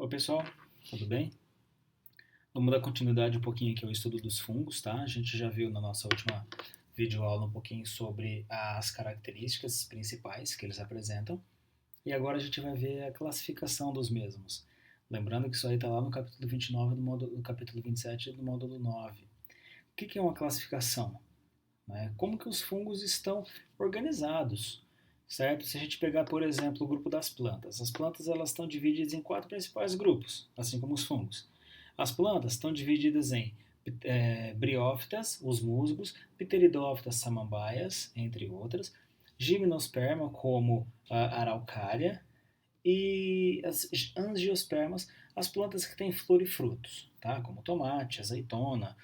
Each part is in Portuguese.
Oi pessoal, tudo bem? Vamos dar continuidade um pouquinho aqui ao estudo dos fungos, tá? A gente já viu na nossa última videoaula um pouquinho sobre as características principais que eles apresentam e agora a gente vai ver a classificação dos mesmos. Lembrando que isso aí está lá no capítulo 29 do capítulo 27 do módulo 9. O que é uma classificação? Como que os fungos estão organizados? Certo? Se a gente pegar, por exemplo, o grupo das plantas, as plantas elas estão divididas em quatro principais grupos, assim como os fungos. As plantas estão divididas em briófitas, os musgos, pteridófitas, samambaias, entre outras, gimnosperma, como a araucária, e as angiospermas, as plantas que têm flor e frutos, tá? Como tomate, azeitona,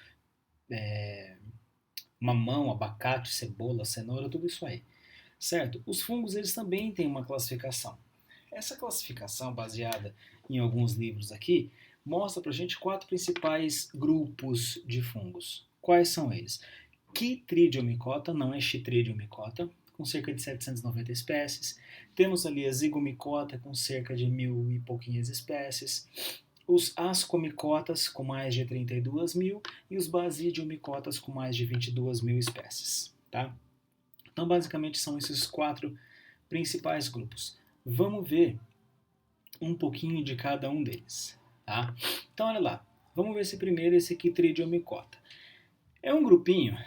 mamão, abacate, cebola, cenoura, tudo isso aí. Certo? Os fungos eles também têm uma classificação. Essa classificação, baseada em alguns livros aqui, mostra para a gente quatro principais grupos de fungos. Quais são eles? Chytridiomycota, não é Chytridiomycota, com cerca de 790 espécies. Temos ali a Zygomycota, com cerca de 1000 e pouquinhas espécies. Os Ascomycotas, com mais de 32 mil. E os Basidiomycotas, com mais de 22 mil espécies. Tá? Então, basicamente, são esses quatro principais grupos. Vamos ver um pouquinho de cada um deles. Tá? Então, olha lá. Vamos ver esse primeiro, esse Chytridiomycota. É um grupinho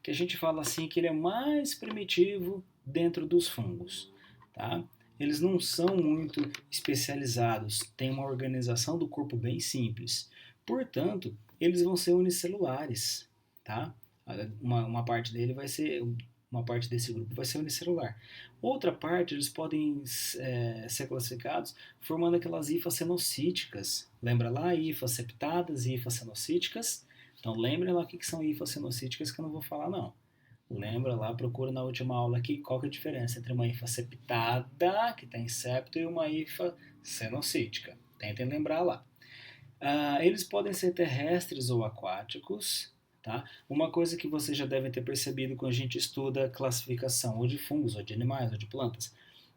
que a gente fala assim que ele é mais primitivo dentro dos fungos. Tá? Eles não são muito especializados, têm uma organização do corpo bem simples. Portanto, eles vão ser unicelulares. Tá? Uma parte dele vai ser uma parte desse grupo vai ser unicelular. Outra parte, eles podem ser classificados formando aquelas hifas cenocíticas. Lembra lá? Hifas septadas e hifas cenocíticas. Então, lembrem lá o que são hifas cenocíticas, que eu não vou falar, não. Lembra lá, procura na última aula aqui qual que é a diferença entre uma hifa septada, que tem septo, e uma hifa cenocítica. Tentem lembrar lá. Eles podem ser terrestres ou aquáticos. Tá? Uma coisa que vocês já devem ter percebido quando a gente estuda classificação ou de fungos, ou de animais, ou de plantas.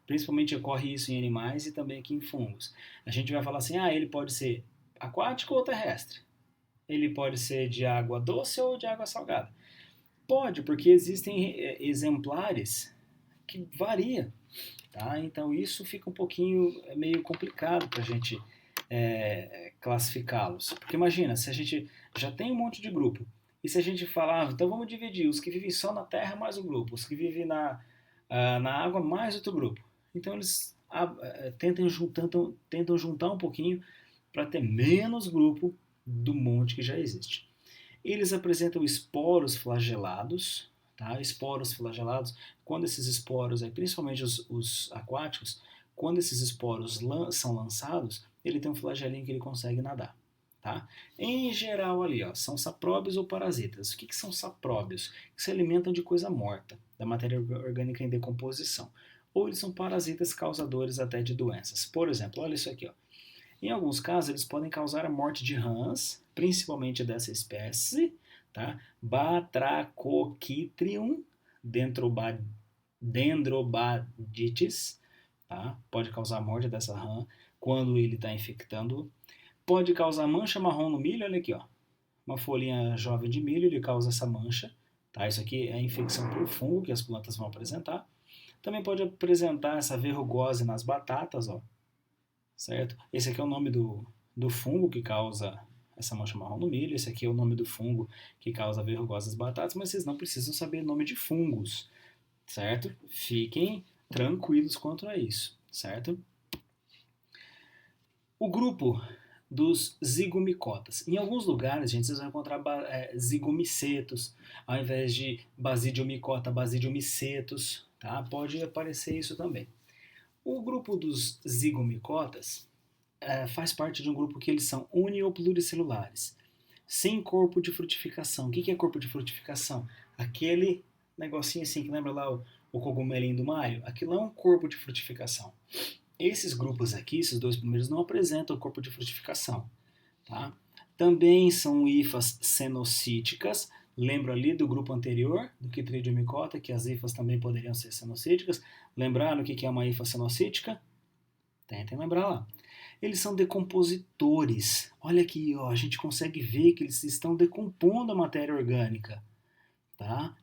Principalmente ocorre isso em animais e também aqui em fungos. A gente vai falar assim, ele pode ser aquático ou terrestre. Ele pode ser de água doce ou de água salgada. Pode, porque existem exemplares que varia. Tá? Então isso fica um pouquinho meio complicado para a gente classificá-los. Porque imagina, se a gente já tem um monte de grupo, e se a gente falar, então vamos dividir os que vivem só na terra mais um grupo, os que vivem na água mais outro grupo. Então eles tentam juntar um pouquinho para ter menos grupo do monte que já existe. Eles apresentam esporos flagelados, tá? Esporos flagelados, quando esses esporos, principalmente os aquáticos, quando esses esporos são lançados, ele tem um flagelinho que ele consegue nadar. Tá? Em geral ali, são sapróbios ou parasitas. O que são sapróbios? Que se alimentam de coisa morta, da matéria orgânica em decomposição. Ou eles são parasitas causadores até de doenças. Por exemplo, olha isso aqui. Em alguns casos, eles podem causar a morte de rãs, principalmente dessa espécie, tá? Batrachochytrium dendrobaditis, tá? Pode causar a morte dessa rã quando ele está infectando. Pode causar mancha marrom no milho, olha aqui, uma folhinha jovem de milho, ele causa essa mancha, tá? Isso aqui é a infecção por fungo que as plantas vão apresentar. Também pode apresentar essa verrugose nas batatas, certo? Esse aqui é o nome do fungo que causa essa mancha marrom no milho, esse aqui é o nome do fungo que causa verrugose nas batatas, mas vocês não precisam saber o nome de fungos, certo? Fiquem tranquilos quanto a isso, certo? O grupo dos zigomicotas. Em alguns lugares, gente, vocês vão encontrar zigomicetos, ao invés de basidiomicota, basidiomicetos, tá? Pode aparecer isso também. O grupo dos zigomicotas faz parte de um grupo que eles são uni ou pluricelulares, sem corpo de frutificação. O que é corpo de frutificação? Aquele negocinho assim que lembra lá o cogumelinho do Mario? Aquilo é um corpo de frutificação. Esses grupos aqui, esses dois primeiros, não apresentam corpo de frutificação. Tá? Também são hifas cenocíticas. Lembra ali do grupo anterior, do Chytridiomycota, que as hifas também poderiam ser cenocíticas. Lembraram o que é uma hifa cenocítica? Tentem lembrar lá. Eles são decompositores. Olha aqui, ó, a gente consegue ver que eles estão decompondo a matéria orgânica, tá?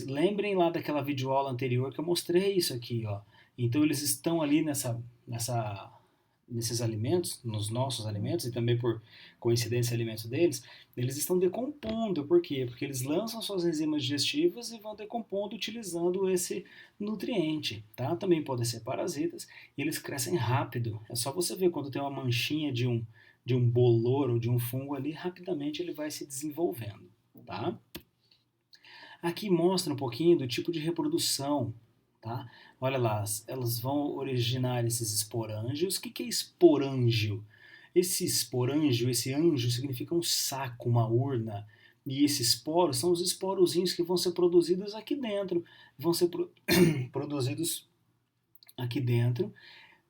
Lembrem lá daquela videoaula anterior que eu mostrei isso aqui, ó. Então eles estão ali nesses alimentos, nos nossos alimentos e também por coincidência alimentos deles, eles estão decompondo. Por quê? Porque eles lançam suas enzimas digestivas e vão decompondo utilizando esse nutriente, tá? Também podem ser parasitas e eles crescem rápido. É só você ver quando tem uma manchinha de um bolor ou de um fungo ali, rapidamente ele vai se desenvolvendo, tá? Aqui mostra um pouquinho do tipo de reprodução, tá? Olha lá, elas vão originar esses esporângios. O que é esporângio? Esse esporângio, esse anjo, significa um saco, uma urna. E esses esporos são os esporozinhos que vão ser produzidos aqui dentro. Vão ser produzidos aqui dentro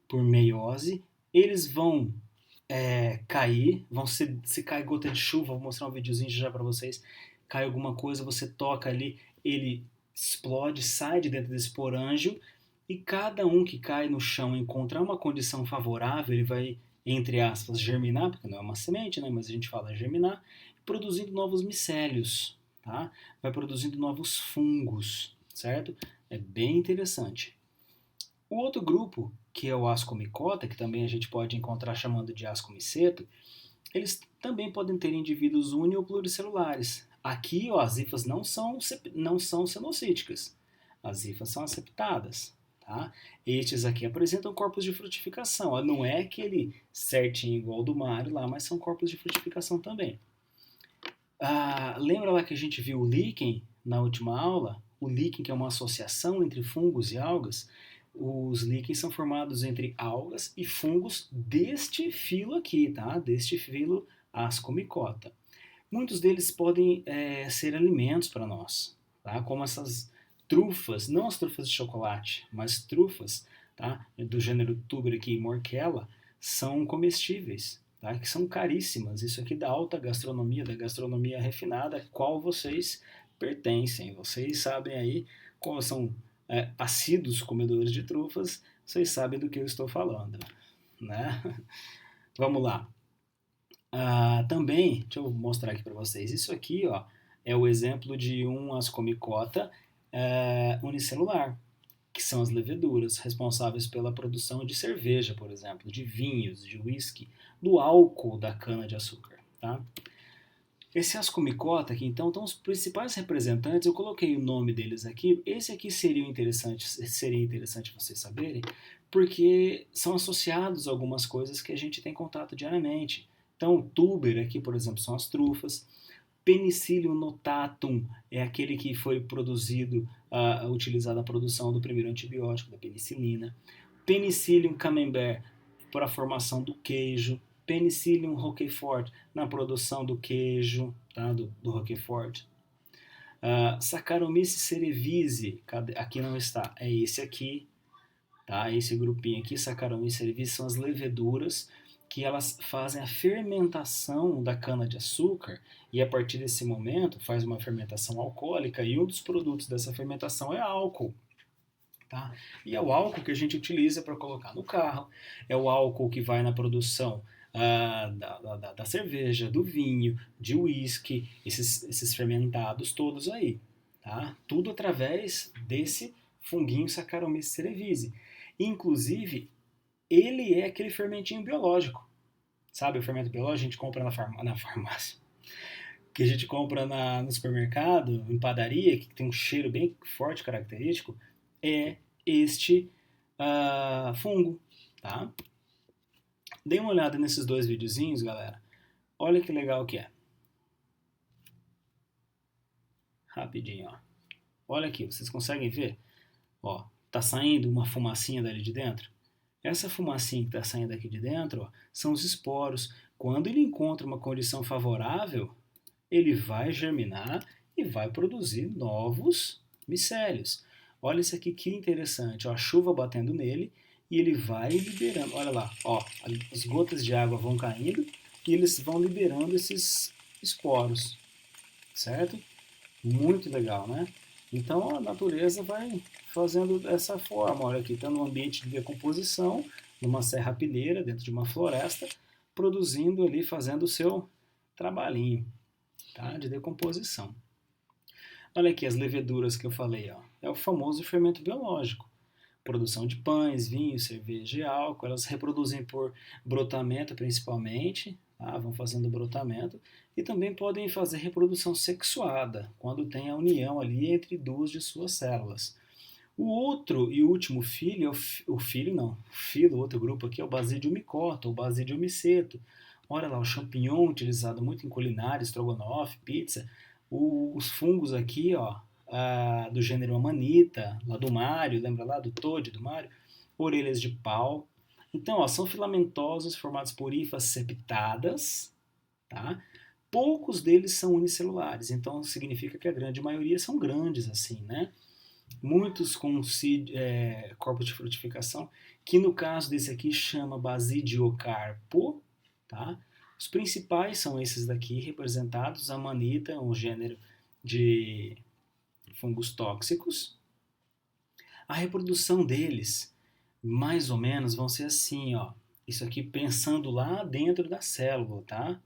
por meiose. Eles vão cair, se cai gota de chuva, vou mostrar um videozinho já para vocês, cai alguma coisa, você toca ali, ele explode, sai de dentro desse esporângio, e cada um que cai no chão encontrar uma condição favorável, ele vai, entre aspas, germinar, porque não é uma semente, né, mas a gente fala germinar, produzindo novos micélios, tá? Vai produzindo novos fungos, certo? É bem interessante. O outro grupo, que é o ascomicota, que também a gente pode encontrar chamando de ascomiceto, eles também podem ter indivíduos uni ou pluricelulares. Aqui, ó, as hifas não são cenocíticas. As hifas são aseptadas. Tá? Estes aqui apresentam corpos de frutificação. Ó, não é aquele certinho igual do Mário lá, mas são corpos de frutificação também. Lembra lá que a gente viu o líquen na última aula? O líquen, que é uma associação entre fungos e algas. Os líquens são formados entre algas e fungos deste filo aqui, tá? Deste filo Ascomicota. Muitos deles podem ser alimentos para nós, tá? Como essas trufas, não as trufas de chocolate, mas trufas, tá? Do gênero Tuber Morchella, são comestíveis, tá? Que são caríssimas. Isso aqui da alta gastronomia, da gastronomia refinada, a qual vocês pertencem. Vocês sabem aí como são assíduos comedores de trufas, vocês sabem do que eu estou falando, né? Vamos lá. Também, deixa eu mostrar aqui para vocês. Isso aqui, ó, é o exemplo de um ascomicota unicelular, que são as leveduras responsáveis pela produção de cerveja, por exemplo, de vinhos, de whisky, do álcool da cana-de-açúcar, tá? Esse ascomicota aqui, então, estão os principais representantes, eu coloquei o nome deles aqui. Esse aqui seria interessante vocês saberem, porque são associados a algumas coisas que a gente tem contato diariamente. Então, o tuber aqui, por exemplo, são as trufas. Penicillium notatum é aquele que foi utilizado na produção do primeiro antibiótico, da penicilina. Penicillium camembert para a formação do queijo. Penicillium roquefort na produção do queijo, tá? do Roquefort. Saccharomyces cerevisiae, aqui não está, é esse aqui, tá? Esse grupinho aqui, Saccharomyces cerevisiae, são as leveduras que elas fazem a fermentação da cana-de-açúcar e a partir desse momento faz uma fermentação alcoólica e um dos produtos dessa fermentação é álcool. Tá? E é o álcool que a gente utiliza para colocar no carro, é o álcool que vai na produção da cerveja, do vinho, de uísque, esses fermentados todos aí. Tá? Tudo através desse funguinho Saccharomyces cerevisiae. Inclusive, ele é aquele fermentinho biológico. Sabe o fermento biológico? A gente compra na farmácia. Que a gente compra no supermercado, em padaria, que tem um cheiro bem forte, característico, é este fungo, tá? Dê uma olhada nesses dois videozinhos, galera. Olha que legal que é. Rapidinho, ó. Olha aqui, vocês conseguem ver? Ó, tá saindo uma fumacinha dali de dentro? Essa fumacinha que está saindo aqui de dentro, ó, são os esporos. Quando ele encontra uma condição favorável, ele vai germinar e vai produzir novos micélios. Olha isso aqui que interessante, ó, a chuva batendo nele e ele vai liberando. Olha lá, ó, as gotas de água vão caindo e eles vão liberando esses esporos, certo? Muito legal, né? Então a natureza vai fazendo dessa forma. Olha aqui, está no ambiente de decomposição, numa serrapilheira, dentro de uma floresta, produzindo ali, fazendo o seu trabalhinho, tá? De decomposição. Olha aqui as leveduras que eu falei, ó. É o famoso fermento biológico. Produção de pães, vinho, cerveja e álcool, elas reproduzem por brotamento principalmente, tá? Vão fazendo brotamento, e também podem fazer reprodução sexuada, quando tem a união ali entre duas de suas células. O outro e último filho, o outro grupo aqui é o Basidium micota, ou Basidium miceto. Olha lá, o champignon utilizado muito em culinária, estrogonofe, pizza. Os fungos aqui, ó, do gênero Amanita, lá do Mário, lembra lá do Toad do Mário? Orelhas de pau. Então, ó, são filamentosos formados por hifas septadas, tá? Poucos deles são unicelulares, então significa que a grande maioria são grandes assim, né? Muitos com corpos de frutificação, que no caso desse aqui chama basidiocarpo, tá? Os principais são esses daqui representados, a Amanita, um gênero de fungos tóxicos. A reprodução deles, mais ou menos, vão ser assim, ó. Isso aqui pensando lá dentro da célula, tá?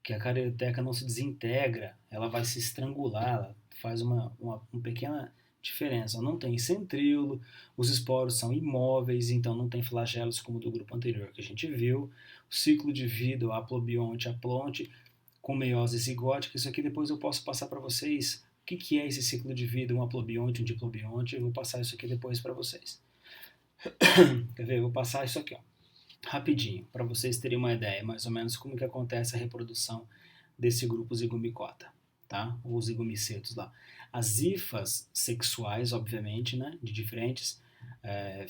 Que a carioteca não se desintegra, ela vai se estrangular, ela faz uma pequena diferença. Não tem centríolo, os esporos são imóveis, então não tem flagelos como do grupo anterior que a gente viu. O ciclo de vida, o aplobionte, aplonte, com meiose zigótica, isso aqui depois eu posso passar para vocês o que é esse ciclo de vida, um aplobionte, um diplobionte, eu vou passar isso aqui depois para vocês. Quer ver? Eu vou passar isso aqui, ó, rapidinho, para vocês terem uma ideia, mais ou menos, como que acontece a reprodução desse grupo zigomicota, tá? Ou zigomicetos lá. As hifas sexuais, obviamente, né, de diferentes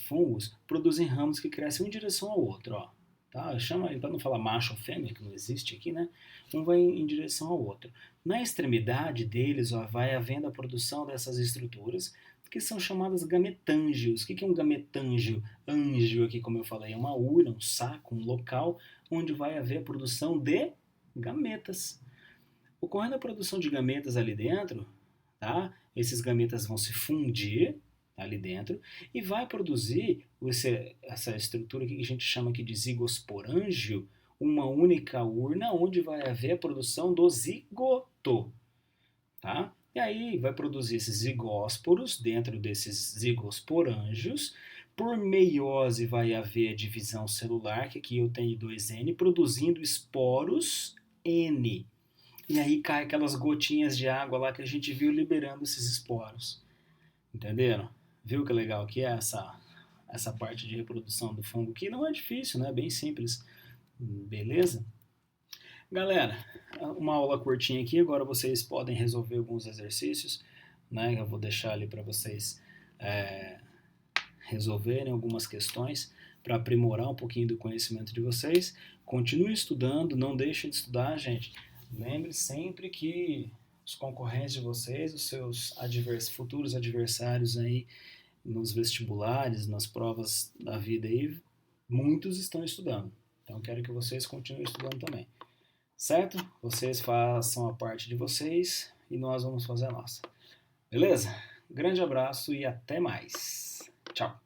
fungos, produzem ramos que crescem um em direção ao outro, ó. Tá? Chama, para não falar macho ou fêmea, que não existe aqui, né? Um vai em direção ao outro. Na extremidade deles, ó, vai havendo a produção dessas estruturas, que são chamadas gametângios. O que é um gametângio? Ângio, aqui como eu falei, é uma urna, um saco, um local onde vai haver a produção de gametas. Ocorrendo a produção de gametas ali dentro, tá? Esses gametas vão se fundir ali dentro e vai produzir essa estrutura que a gente chama aqui de zigosporângio, uma única urna onde vai haver a produção do zigoto, tá? E aí vai produzir esses zigósporos dentro desses zigosporângios. Por meiose vai haver a divisão celular, que aqui eu tenho 2N, produzindo esporos N. E aí cai aquelas gotinhas de água lá que a gente viu liberando esses esporos. Entenderam? Viu que legal que é essa parte de reprodução do fungo, que não é difícil, né? Bem simples. Beleza? Galera, uma aula curtinha aqui, agora vocês podem resolver alguns exercícios, né? Eu vou deixar ali para vocês resolverem algumas questões para aprimorar um pouquinho do conhecimento de vocês. Continue estudando, não deixem de estudar, gente. Lembre sempre que os concorrentes de vocês, os seus futuros adversários aí nos vestibulares, nas provas da vida aí, muitos estão estudando. Então quero que vocês continuem estudando também. Certo? Vocês façam a parte de vocês e nós vamos fazer a nossa. Beleza? Grande abraço e até mais. Tchau.